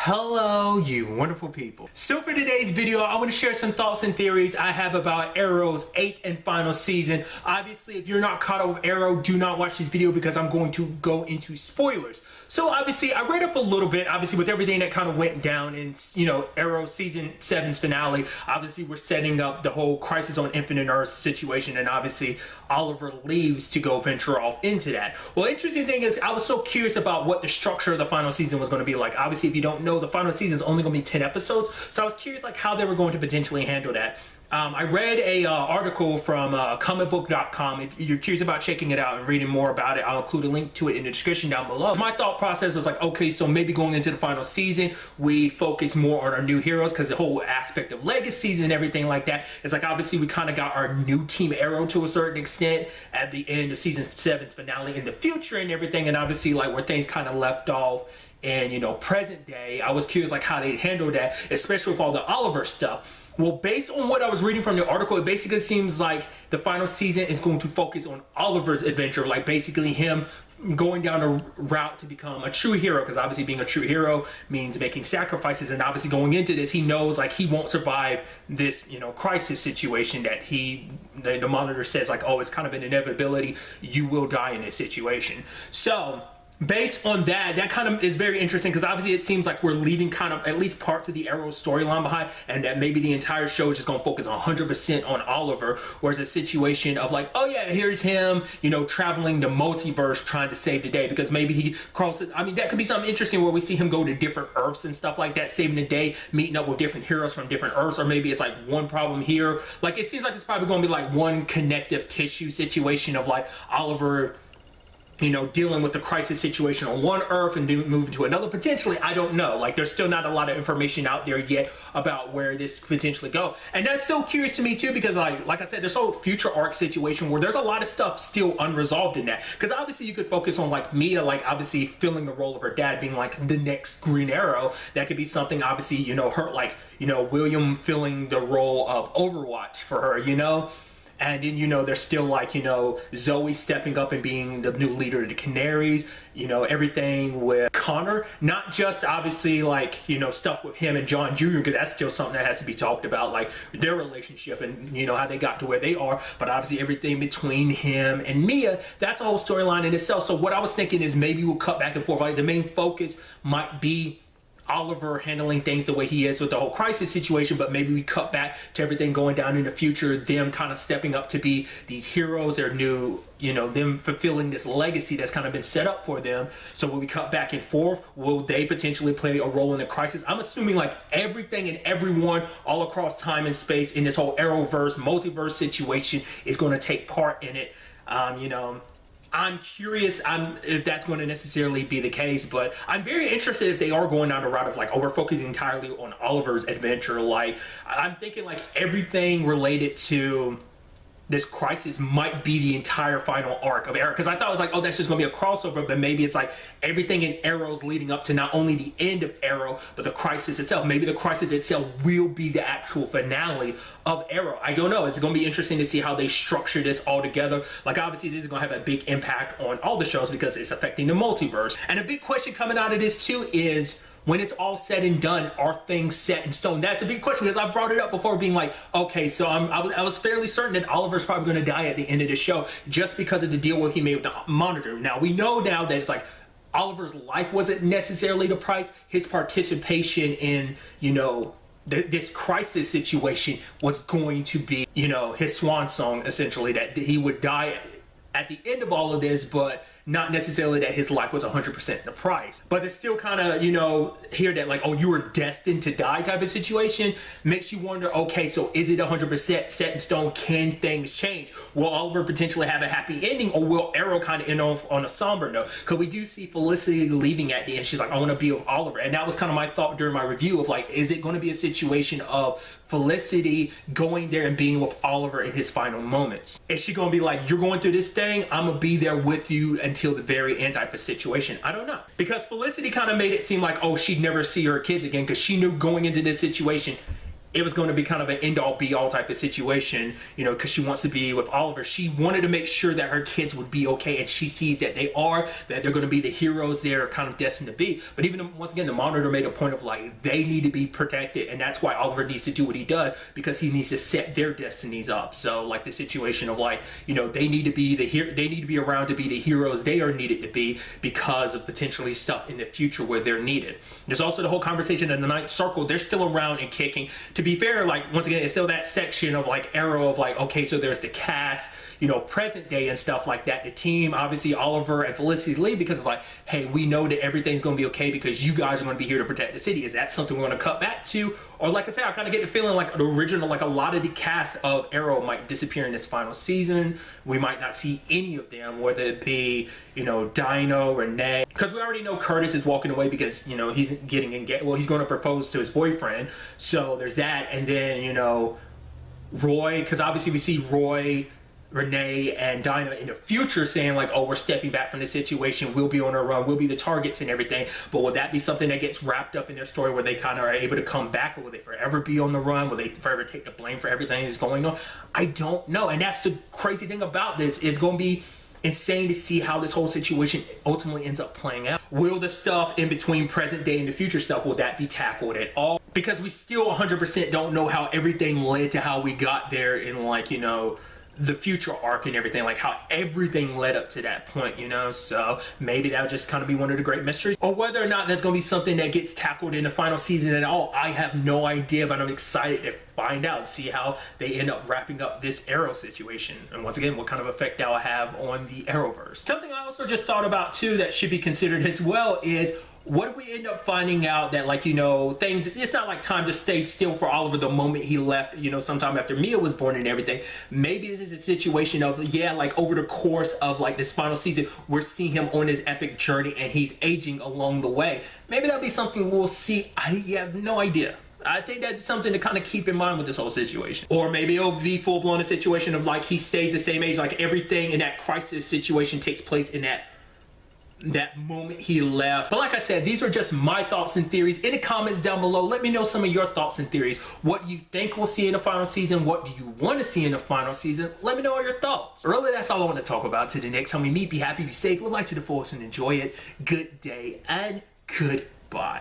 Hello, you wonderful people. So for today's video, I want to share some thoughts and theories I have about Arrow's 8th and final season. Obviously, if you're not caught up with Arrow, do not watch this video because I'm going to go into spoilers. So obviously, I read up a little bit, obviously with everything that kind of went down in, Arrow season 7's finale. Obviously, we're setting up the whole Crisis on Infinite Earths situation, and obviously, Oliver leaves to go venture off into that. Well, interesting thing is, I was so curious about what the structure of the final season was going to be like. Obviously, if you don't know, the final season is only going to be 10 episodes, so I was curious like how they were going to potentially handle that. I read a article from comicbook.com. If you're curious about checking it out and reading more about it, I'll include a link to it in the description down below. My thought process was like, okay, so maybe going into the final season, we focus more on our new heroes because the whole aspect of legacies and everything like that is like, obviously we kind of got our new Team Arrow to a certain extent at the end of season 7's finale in the future and everything, and obviously like where things kind of left off and present day. I was curious like how they'd handle that, especially with all the Oliver stuff. Well, based on what I was reading from the article, it basically seems like the final season is going to focus on Oliver's adventure, like basically him going down a route to become a true hero, because obviously being a true hero means making sacrifices, and obviously going into this, he knows like he won't survive this, crisis situation that the monitor says like, oh, it's kind of an inevitability, you will die in this situation. So based on that kind of is very interesting because obviously it seems like we're leaving kind of at least parts of the Arrow storyline behind, and that maybe the entire show is just going to focus 100% on Oliver, whereas a situation of like, oh yeah, here's him, traveling the multiverse trying to save the day, because maybe he crosses, I mean, that could be something interesting where we see him go to different Earths and stuff like that, saving the day, meeting up with different heroes from different Earths, or maybe it's like one problem here. Like it seems like it's probably going to be like one connective tissue situation of like Oliver dealing with the crisis situation on one Earth and moving to another potentially. I don't know, like there's still not a lot of information out there yet about where this could potentially go, and that's so curious to me too, because like I said, there's a whole future arc situation where there's a lot of stuff still unresolved in that, because obviously you could focus on like Mia, like obviously filling the role of her dad being like the next Green Arrow. That could be something, obviously, her like William filling the role of Overwatch for her, and then there's still like Zoe stepping up and being the new leader of the Canaries, everything with Connor, not just obviously like stuff with him and John Jr., because that's still something that has to be talked about, like their relationship and how they got to where they are, but obviously everything between him and Mia, that's a whole storyline in itself. So what I was thinking is maybe we'll cut back and forth, like the main focus might be Oliver handling things the way he is with the whole crisis situation, but maybe we cut back to everything going down in the future, them kind of stepping up to be these heroes, their new, them fulfilling this legacy that's kind of been set up for them. So when we cut back and forth, will they potentially play a role in the crisis? I'm assuming like everything and everyone all across time and space in this whole Arrowverse, multiverse situation is going to take part in it. I'm curious if that's going to necessarily be the case, but I'm very interested if they are going down the route of like, oh, we're focusing entirely on Oliver's adventure. Like, I'm thinking like everything related to this crisis might be the entire final arc of Arrow, because I thought it was like, oh, that's just gonna be a crossover, but maybe it's like everything in Arrow's leading up to not only the end of Arrow, but the crisis itself. Maybe the crisis itself will be the actual finale of Arrow. I don't know. It's gonna be interesting to see how they structure this all together. Like obviously this is gonna have a big impact on all the shows because it's affecting the multiverse. And a big question coming out of this too is, when it's all said and done, are things set in stone? That's a big question, because I brought it up before being like, okay, so I was fairly certain that Oliver's probably going to die at the end of the show just because of the deal what he made with the monitor. Now, we know now that it's like Oliver's life wasn't necessarily the price. His participation in, this crisis situation was going to be, his swan song, essentially, that he would die at the end of all of this, but not necessarily that his life was 100% the price. But it's still kind of, hear that like, oh, you were destined to die type of situation makes you wonder, okay, so is it 100% set in stone? Can things change? Will Oliver potentially have a happy ending, or will Arrow kind of end off on a somber note? Because we do see Felicity leaving at the end. She's like, I want to be with Oliver. And that was kind of my thought during my review of like, is it going to be a situation of Felicity going there and being with Oliver in his final moments? Is she going to be like, you're going through this thing, I'm going to be there with you until the very end type of situation? I don't know. Because Felicity kind of made it seem like, oh, she'd never see her kids again, because she knew going into this situation, it was going to be kind of an end-all be-all type of situation, you know, because she wants to be with Oliver. She wanted to make sure that her kids would be okay, and she sees that they are, that they're going to be the heroes they're kind of destined to be. But even once again, the Monitor made a point of like, they need to be protected, and that's why Oliver needs to do what he does, because he needs to set their destinies up. So like the situation of like, you know, they need to be they need to be around to be the heroes they are needed to be, because of potentially stuff in the future where they're needed. There's also the whole conversation in the Ninth Circle. They're still around and kicking. To be fair, like, once again, it's still that section of like Arrow of like, okay, so there's the cast, you know, present day and stuff like that, the team, obviously Oliver and Felicity Lee, because it's like, hey, we know that everything's going to be okay because you guys are going to be here to protect the city. Is that something we're going to cut back to? Or like I said, I kind of get the feeling like the original, like a lot of the cast of Arrow might disappear in this final season. We might not see any of them, whether it be, you know, Dino, Renee, because we already know Curtis is walking away because, you know, he's getting engaged. Well, he's going to propose to his boyfriend. So there's that. And then, you know, Roy, because obviously we see Roy, Renee, and Dinah in the future saying like, oh, we're stepping back from the situation, we'll be on our run, we'll be the targets and everything. But will that be something that gets wrapped up in their story where they kind of are able to come back, or will they forever be on the run? Will they forever take the blame for everything that's going on? I don't know. And that's the crazy thing about this. It's going to be insane to see how this whole situation ultimately ends up playing out. Will the stuff in between present day and the future stuff, will that be tackled at all? Because we still 100% don't know how everything led to how we got there in, like, you know, the future arc and everything, like how everything led up to that point, you know. So maybe that'll just kind of be one of the great mysteries, or whether or not that's going to be something that gets tackled in the final season at all. I have no idea, but I'm excited to find out, see how they end up wrapping up this Arrow situation, and once again, what kind of effect that'll have on the Arrowverse. Something I also just thought about too that should be considered as well is, what if we end up finding out that, like, you know, things, it's not like time just stayed still for Oliver the moment he left, you know, sometime after Mia was born and everything. Maybe this is a situation of, yeah, like over the course of like this final season, we're seeing him on his epic journey and he's aging along the way. Maybe that'll be something we'll see. I have no idea. I think that's something to kind of keep in mind with this whole situation. Or maybe it'll be full-blown a situation of like he stays the same age, like everything in that crisis situation takes place in that moment he left. But like I said, these are just my thoughts and theories. In the comments down below, let me know some of your thoughts and theories. What do you think we'll see in the final season? What do you want to see in the final season? Let me know all your thoughts. Really, that's all I want to talk about. Till the next time we meet, be happy, be safe, live life to the fullest, and enjoy it. Good day and goodbye.